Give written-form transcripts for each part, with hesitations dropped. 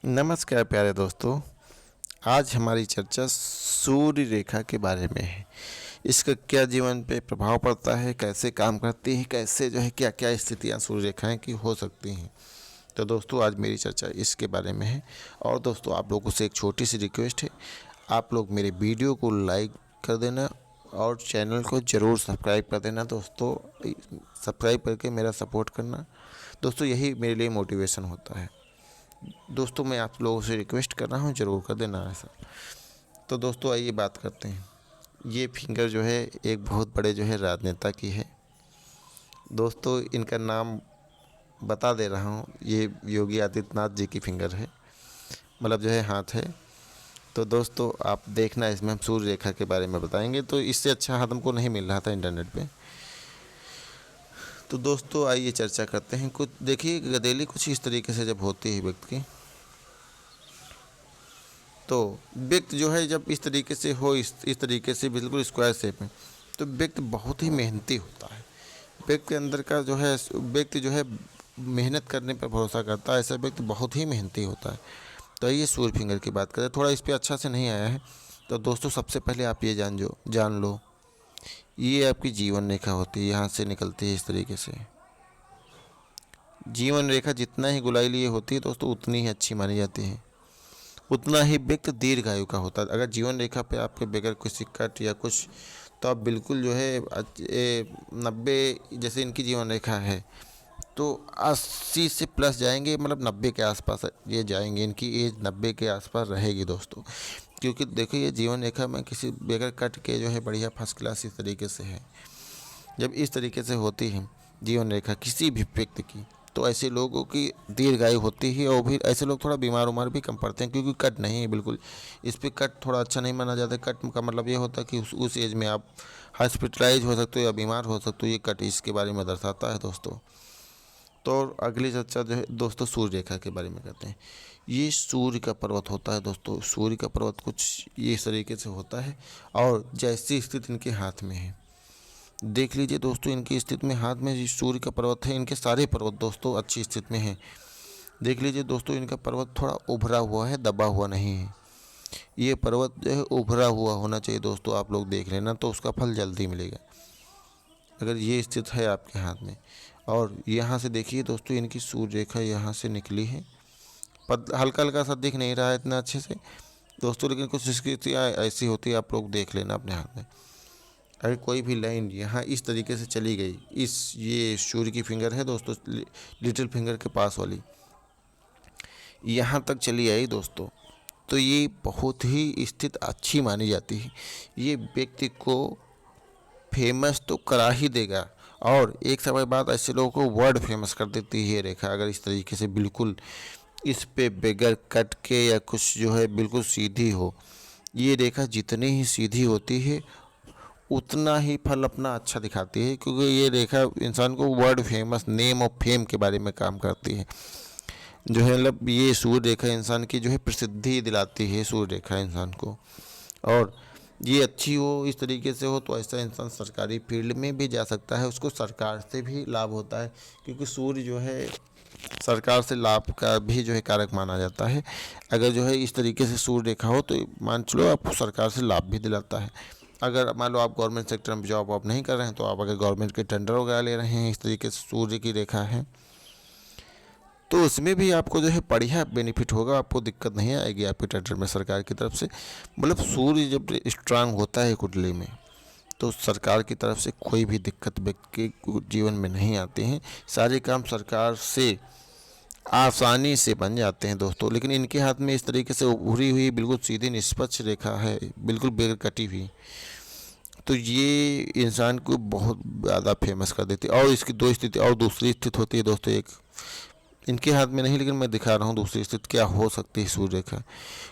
नमस्कार प्यारे दोस्तों। आज हमारी चर्चा सूर्य रेखा के बारे में है। इसका क्या जीवन पे प्रभाव पड़ता है, कैसे काम करती है, कैसे क्या क्या स्थितियाँ सूर्य रेखाएं की हो सकती हैं। तो दोस्तों आज मेरी चर्चा इसके बारे में है। और दोस्तों आप लोगों से एक छोटी सी रिक्वेस्ट है, आप लोग मेरे वीडियो को लाइक कर देना और चैनल को ज़रूर सब्सक्राइब कर देना। दोस्तों सब्सक्राइब करके मेरा सपोर्ट करना। दोस्तों यही मेरे लिए मोटिवेशन होता है। दोस्तों मैं आप लोगों से रिक्वेस्ट कर रहा हूँ, ज़रूर कर देना ऐसा। तो दोस्तों आइए बात करते हैं। ये फिंगर एक बहुत बड़े राजनेता की है। दोस्तों इनका नाम बता दे रहा हूँ, ये योगी आदित्यनाथ जी की फिंगर है, मतलब हाथ है। तो दोस्तों आप देखना, इसमें हम सूर्य रेखा के बारे में बताएंगे। तो इससे अच्छा हाथ हमको नहीं मिल रहा था इंटरनेट पे। तो दोस्तों आइए चर्चा करते हैं। कुछ देखिए, गदेली कुछ इस तरीके से जब होती है व्यक्ति की, तो व्यक्ति जब इस तरीके से हो, इस तरीके से बिल्कुल स्क्वायर शेप में, तो व्यक्ति बहुत ही मेहनती होता है। व्यक्ति अंदर का व्यक्ति मेहनत करने पर भरोसा करता है। ऐसा व्यक्ति बहुत ही मेहनती होता है। तो ये सूर्य फिंगर की बात करें, थोड़ा इस पर अच्छा से नहीं आया है। तो दोस्तों सबसे पहले आप ये जान लो, ये आपकी जीवन रेखा होती है, यहाँ से निकलती है इस तरीके से। जीवन रेखा जितना ही गुलाई लिए होती है दोस्तों, उतनी ही अच्छी मानी जाती है, उतना ही व्यक्ति दीर्घायु का होता है। अगर जीवन रेखा पे आपके बगैर किसी कट या कुछ, तो आप बिल्कुल 90, जैसे इनकी जीवन रेखा है तो 80 से प्लस जाएंगे, मतलब 90 के आसपास ये जाएंगे। इनकी एज 90 के आसपास रहेगी दोस्तों। क्योंकि देखो ये जीवन रेखा में किसी बगैर कट के बढ़िया फर्स्ट क्लास इस तरीके से है। जब इस तरीके से होती है जीवन रेखा किसी भी व्यक्ति की, तो ऐसे लोगों की दीर्घायु होती है। और भी ऐसे लोग थोड़ा बीमार उमार भी कम पड़ते हैं, क्योंकि कट नहीं है बिल्कुल। इस पर कट थोड़ा अच्छा नहीं माना जाता। कट का मतलब ये होता है कि उस एज में आप हॉस्पिटलाइज हो सकते हो या बीमार हो सकते हो। ये कट इसके बारे में दर्शाता है दोस्तों। तो अगली चर्चा दोस्तों सूर्य रेखा के बारे में करते हैं। ये सूर्य का पर्वत होता है दोस्तों। सूर्य का पर्वत कुछ ये इस तरीके से होता है, और जैसी स्थिति इनके हाथ में है, देख लीजिए दोस्तों, इनकी स्थिति में हाथ में सूर्य का पर्वत है। इनके सारे पर्वत दोस्तों अच्छी स्थिति में हैं। देख लीजिए दोस्तों, इनका पर्वत थोड़ा उभरा हुआ है, दबा हुआ नहीं है। ये पर्वत उभरा हुआ होना चाहिए दोस्तों। आप लोग देख लेना, तो उसका फल जल्दी मिलेगा। अगर ये स्थित है आपके हाथ में, और यहाँ से देखिए दोस्तों, इनकी सूर्य रेखा यहाँ से निकली है। हल्का हल्का सा दिख नहीं रहा है इतना अच्छे से दोस्तों, लेकिन कुछ स्थिति ऐसी होती है, आप लोग देख लेना अपने हाथ में। अगर कोई भी लाइन यहाँ इस तरीके से चली गई, ये सूर्य की फिंगर है दोस्तों, लिटिल फिंगर के पास वाली, यहाँ तक चली आई दोस्तों, तो ये बहुत ही स्थित अच्छी मानी जाती है। ये व्यक्ति को फेमस तो करा ही देगा, और एक समय बाद ऐसे लोगों को वर्ल्ड फेमस कर देती है ये रेखा। अगर इस तरीके से बिल्कुल इस पे बगैर कट के या कुछ बिल्कुल सीधी हो। ये रेखा जितनी ही सीधी होती है उतना ही फल अपना अच्छा दिखाती है, क्योंकि ये रेखा इंसान को वर्ल्ड फेमस, नेम और फेम के बारे में काम करती है। मतलब ये सूर्य रेखा इंसान की प्रसिद्धि दिलाती है सूर्य रेखा इंसान को। और ये अच्छी हो, इस तरीके से हो, तो ऐसा इंसान सरकारी फील्ड में भी जा सकता है। उसको सरकार से भी लाभ होता है, क्योंकि सूर्य सरकार से लाभ का भी कारक माना जाता है। अगर इस तरीके से सूर्य रेखा हो, तो मान चलो आपको सरकार से लाभ भी दिलाता है। अगर मान लो आप गवर्नमेंट सेक्टर में जॉब आप नहीं कर रहे हैं, तो आप अगर गवर्नमेंट के टेंडर वगैरह ले रहे हैं, इस तरीके से सूर्य की रेखा है, तो उसमें भी आपको बढ़िया बेनिफिट होगा। आपको दिक्कत नहीं आएगी आपके टेंडर में सरकार की तरफ से। मतलब सूर्य जब स्ट्रांग होता है कुंडली में, तो सरकार की तरफ से कोई भी दिक्कत व्यक्ति के जीवन में नहीं आते हैं। सारे काम सरकार से आसानी से बन जाते हैं दोस्तों। लेकिन इनके हाथ में इस तरीके से उभरी हुई बिल्कुल सीधी निष्पक्ष रेखा है, बिल्कुल बगैर कटी हुई, तो ये इंसान को बहुत ज़्यादा फेमस कर देती है। और इसकी दो स्थिति और दूसरी स्थिति होती है दोस्तों। एक इनके हाथ में नहीं, लेकिन मैं दिखा रहा हूँ दूसरी स्थिति क्या हो सकती है सूर्य रेखा।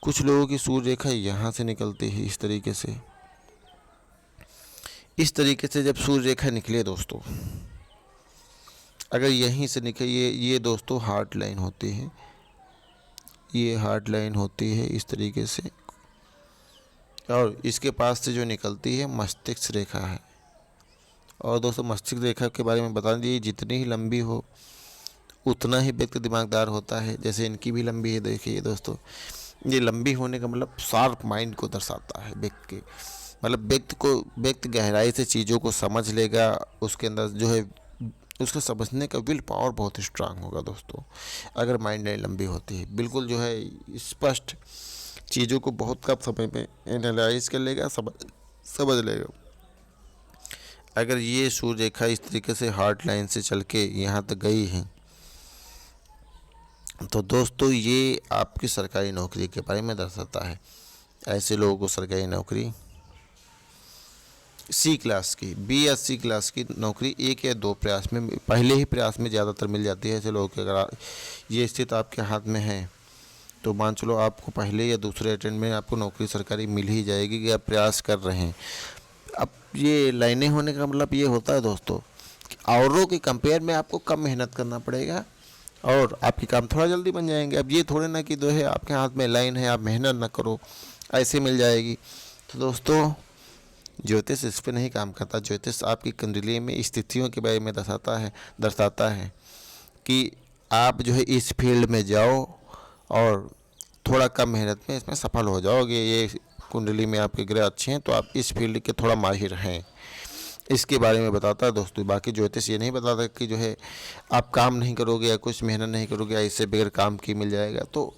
कुछ लोगों की सूर्य रेखा यहाँ से निकलती है इस तरीके से। इस तरीके से जब सूर्य रेखा निकले दोस्तों, अगर यहीं से निकले, ये दोस्तों हार्ट लाइन होती है। ये हार्ट लाइन होती है इस तरीके से, और इसके पास से जो निकलती है मस्तिष्क रेखा है। और दोस्तों मस्तिष्क रेखा के बारे में बता दिए, जितनी ही लंबी हो उतना ही व्यक्ति दिमागदार होता है। जैसे इनकी भी लंबी है, देखिए दोस्तों, ये लंबी होने का मतलब शार्प माइंड को दर्शाता है व्यक्ति के। मतलब व्यक्ति गहराई से चीज़ों को समझ लेगा, उसके अंदर जो है उसको समझने का विल पावर बहुत स्ट्रांग होगा दोस्तों। अगर माइंड लाइन लंबी होती है, बिल्कुल जो है स्पष्ट चीज़ों को बहुत कम समय में एनालाइज कर लेगा, समझ लेगा। अगर ये सूर्य रेखा इस तरीके से हार्ड लाइन से चल के यहाँ तक गई है, तो दोस्तों ये आपकी सरकारी नौकरी के बारे में दर्शाता है। ऐसे लोगों को सरकारी नौकरी सी क्लास की, बी या सी क्लास की नौकरी एक या दो प्रयास में, पहले ही प्रयास में ज़्यादातर मिल जाती है। ऐसे लोगों के अगर ये स्थिति आपके हाथ में है तो मान चलो आपको पहले या दूसरे अटेम्प्ट में आपको नौकरी सरकारी मिल ही जाएगी कि आप प्रयास कर रहे हैं। अब ये लाइनें होने का मतलब ये होता है दोस्तों कि औरों के कंपेयर में आपको कम मेहनत करना पड़ेगा और आपके काम थोड़ा जल्दी बन जाएंगे। अब ये थोड़े ना कि जो है आपके हाथ में लाइन है, आप मेहनत ना करो ऐसे मिल जाएगी। तो दोस्तों ज्योतिष इस पर नहीं काम करता। ज्योतिष आपकी कुंडली में स्थितियों के बारे में दर्शाता है कि आप जो है इस फील्ड में जाओ और थोड़ा कम मेहनत में इसमें सफल हो जाओगे। ये कुंडली में आपके ग्रह अच्छे हैं तो आप इस फील्ड के थोड़ा माहिर हैं, इसके बारे में बताता है दोस्तों। बाकी ज्योतिष ये नहीं बताता कि जो है आप काम नहीं करोगे या कुछ मेहनत नहीं करोगे ऐसे बगैर काम के मिल जाएगा, तो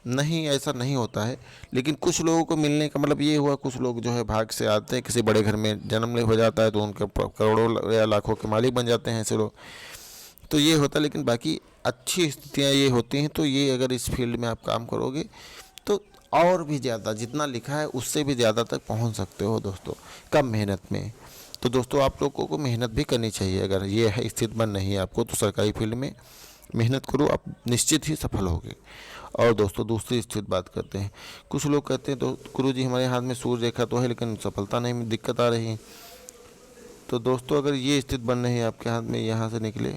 नहीं, ऐसा नहीं होता है। लेकिन कुछ लोगों को मिलने का मतलब ये हुआ, कुछ लोग जो है भाग से आते हैं, किसी बड़े घर में जन्म हो जाता है तो उनके करोड़ों या लाखों के मालिक बन जाते हैं ऐसे लोग, तो ये होता है। लेकिन बाकी अच्छी स्थितियाँ ये होती हैं। तो ये अगर इस फील्ड में आप काम करोगे तो और भी ज़्यादा जितना लिखा है उससे भी ज़्यादा तक पहुंच सकते हो दोस्तों, कम मेहनत में। तो दोस्तों आप लोगों को मेहनत भी करनी चाहिए। अगर ये है स्थिति बन नहीं है आपको तो सरकारी फील्ड में मेहनत करो, आप निश्चित ही सफल होगे। और दोस्तों दूसरी स्थिति बात करते हैं। कुछ लोग कहते हैं तो गुरुजी हमारे हाथ में सूर्य रेखा तो है लेकिन सफलता नहीं, दिक्कत आ रही है। तो दोस्तों अगर ये स्थिति बन रही है आपके हाथ में, यहाँ से निकले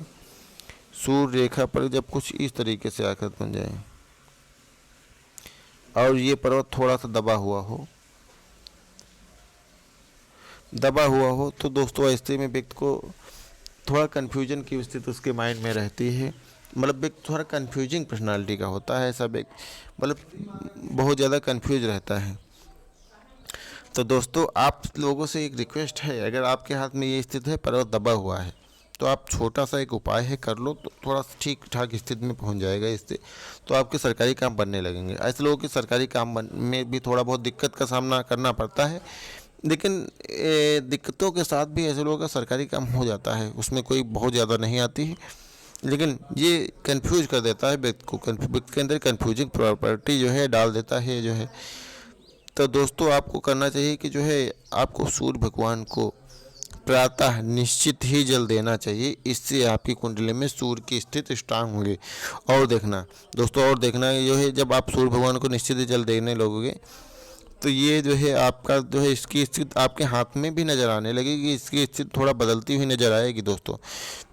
सूर्य रेखा पर जब कुछ इस तरीके से आकृत बन जाए और ये पर्वत थोड़ा सा दबा हुआ हो तो दोस्तों ऐसे में व्यक्ति को थोड़ा कन्फ्यूजन की स्थिति उसके माइंड में रहती है। मतलब व्यक्ति थोड़ा कन्फ्यूजिंग पर्सनालिटी का होता है ऐसा व्यक्ति, मतलब बहुत ज़्यादा कन्फ्यूज रहता है। तो दोस्तों आप लोगों से एक रिक्वेस्ट है, अगर आपके हाथ में ये स्थिति है, पर्वत दबा हुआ है, तो आप छोटा सा एक उपाय है कर लो तो थोड़ा ठीक ठाक स्थिति में पहुंच जाएगा इससे, तो आपके सरकारी काम बनने लगेंगे। ऐसे लोगों के सरकारी काम में भी थोड़ा बहुत दिक्कत का सामना करना पड़ता है, लेकिन दिक्कतों के साथ भी ऐसे लोगों का सरकारी काम हो जाता है, उसमें कोई बहुत ज़्यादा नहीं आती है। लेकिन ये कंफ्यूज कर देता है व्यक्ति को, व्यक्ति के अंदर कंफ्यूजिंग प्रॉपर्टी जो है डाल देता है जो है। तो दोस्तों आपको करना चाहिए कि जो है आपको सूर्य भगवान को प्रातः निश्चित ही जल देना चाहिए। इससे आपकी कुंडली में सूर्य की स्थिति स्ट्रांग होगी। और देखना दोस्तों, और देखना जो है जब आप सूर्य भगवान को निश्चित ही जल देने लगोगे तो ये जो है आपका जो है इसकी स्थिति आपके हाथ में भी नज़र आने लगेगी, इसकी स्थिति थोड़ा बदलती हुई नज़र आएगी दोस्तों।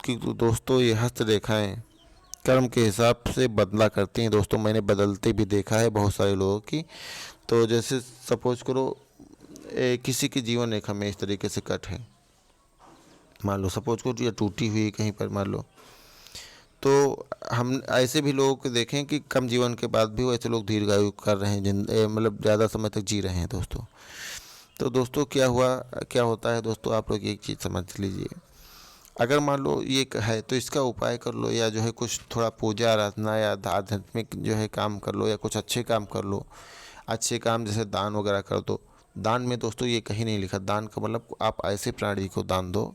क्योंकि दोस्तों ये हस्त रेखाएँ कर्म के हिसाब से बदला करती हैं दोस्तों। मैंने बदलते भी देखा है बहुत सारे लोगों की। तो जैसे सपोज करो किसी की जीवन रेखा में इस तरीके से कट है, मान लो सपोज करो, या टूटी हुई कहीं पर मान लो, तो हम ऐसे भी लोगों को देखें कि कम जीवन के बाद भी वो ऐसे लोग दीर्घायु कर रहे हैं, मतलब ज़्यादा समय तक जी रहे हैं दोस्तों। तो दोस्तों क्या होता है दोस्तों, आप लोग एक चीज़ समझ लीजिए। अगर मान लो ये है तो इसका उपाय कर लो, या जो है कुछ थोड़ा पूजा आराधना या आध्यात्मिक जो है काम कर लो, या कुछ अच्छे काम कर लो। अच्छे काम जैसे दान वगैरह कर दो। दान में दोस्तों ये कहीं नहीं लिखा, दान का मतलब आप ऐसे प्राणी को दान दो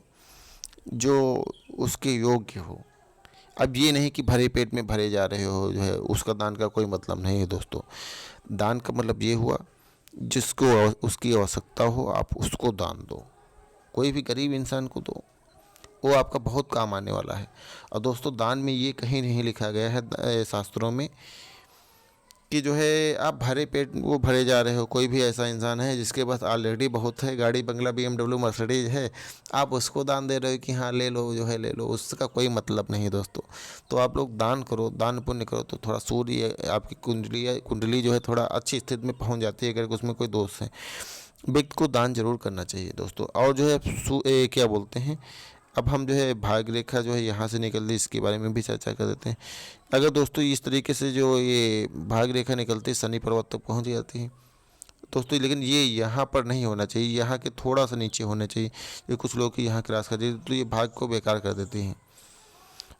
जो उसके योग्य हो। अब ये नहीं कि भरे पेट में भरे जा रहे हो, जो है उसका दान का कोई मतलब नहीं है दोस्तों। दान का मतलब ये हुआ जिसको उसकी आवश्यकता हो आप उसको दान दो, कोई भी गरीब इंसान को दो, वो आपका बहुत काम आने वाला है। और दोस्तों दान में ये कहीं नहीं लिखा गया है शास्त्रों में कि जो है आप भरे पेट वो भरे जा रहे हो। कोई भी ऐसा इंसान है जिसके पास ऑलरेडी बहुत है, गाड़ी बंगला BMW मर्सिडीज है, आप उसको दान दे रहे हो कि हाँ ले लो, जो है ले लो, उसका कोई मतलब नहीं है दोस्तों। तो आप लोग दान करो, दान पुण्य करो तो थोड़ा सूर्य आपकी कुंडली जो है थोड़ा अच्छी स्थिति में पहुँच जाती है। अगर उसमें कोई दोष है, व्यक्ति को दान जरूर करना चाहिए दोस्तों। और जो है क्या बोलते हैं, अब हम जो है भाग्य रेखा जो है यहाँ से निकल रही, इसके बारे में भी चर्चा कर देते हैं। अगर दोस्तों इस तरीके से जो ये भाग्य रेखा निकलती है शनि पर्वत तक पहुँच जाती है दोस्तों, लेकिन ये यहाँ पर नहीं होना चाहिए, यहाँ के थोड़ा सा नीचे होना चाहिए। ये कुछ लोग की यहाँ क्रॉस कर देती तो ये भाग्य को बेकार कर देती हैं।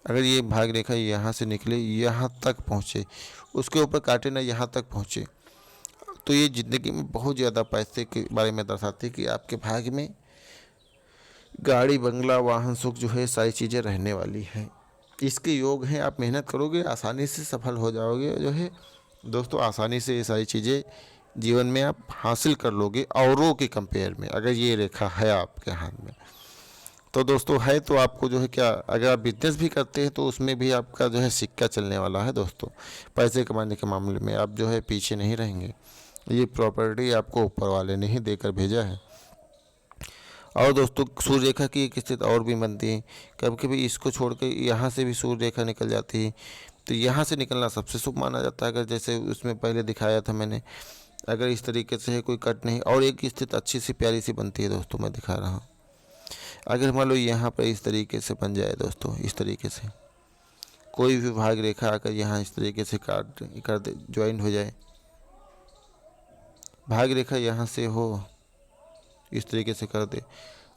अगर ये भाग्य रेखा यहाँ से निकले, यहाँ तक पहुँचे, उसके ऊपर काटे ना, यहाँ तक पहुँचे, तो ये ज़िंदगी में बहुत ज़्यादा पैसे के बारे में दर्शाती है कि आपके भाग्य में गाड़ी बंगला वाहन सुख जो है सारी चीज़ें रहने वाली हैं। इसके योग हैं, आप मेहनत करोगे आसानी से सफल हो जाओगे जो है दोस्तों। आसानी से ये सारी चीज़ें जीवन में आप हासिल कर लोगे औरों के कंपेयर में, अगर ये रेखा है आपके हाथ में। तो दोस्तों है तो आपको जो है क्या, अगर आप बिजनेस भी करते हैं तो उसमें भी आपका जो है सिक्का चलने वाला है दोस्तों। पैसे कमाने के मामले में आप जो है पीछे नहीं रहेंगे। ये प्रॉपर्टी आपको ऊपर वाले ने ही देकर भेजा है। और दोस्तों सूर्य रेखा की एक स्थिति और भी बनती है, कभी कभी इसको छोड़ के यहाँ से भी सूर्य रेखा निकल जाती है, तो यहाँ से निकलना सबसे शुभ माना जाता है। अगर जैसे उसमें पहले दिखाया था मैंने, अगर इस तरीके से है कोई कट नहीं, और एक स्थिति अच्छी सी प्यारी सी बनती है दोस्तों, मैं दिखा रहा हूँ। अगर मान लो यहाँ पर इस तरीके से बन जाए दोस्तों, इस तरीके से कोई भी भाग रेखा आकर यहाँ इस तरीके से काट कर दे, ज्वाइन हो जाए, भाग रेखा यहाँ से हो इस तरीके से कर दे,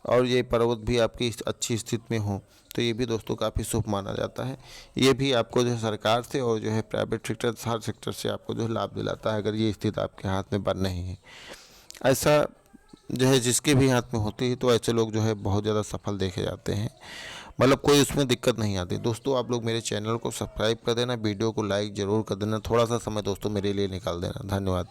और ये पर्वत भी आपकी अच्छी स्थिति में हो, तो ये भी दोस्तों काफ़ी शुभ माना जाता है। ये भी आपको जो है सरकार से और जो है प्राइवेट सेक्टर, हर सेक्टर से आपको जो है लाभ दिलाता है, अगर ये स्थिति आपके हाथ में बन नहीं है। ऐसा जो है जिसके भी हाथ में होती है, तो ऐसे लोग जो है बहुत ज़्यादा सफल देखे जाते हैं, मतलब कोई उसमें दिक्कत नहीं आती। दोस्तों आप लोग मेरे चैनल को सब्सक्राइब कर देना, वीडियो को लाइक ज़रूर कर देना, थोड़ा सा समय दोस्तों मेरे लिए निकाल देना। धन्यवाद।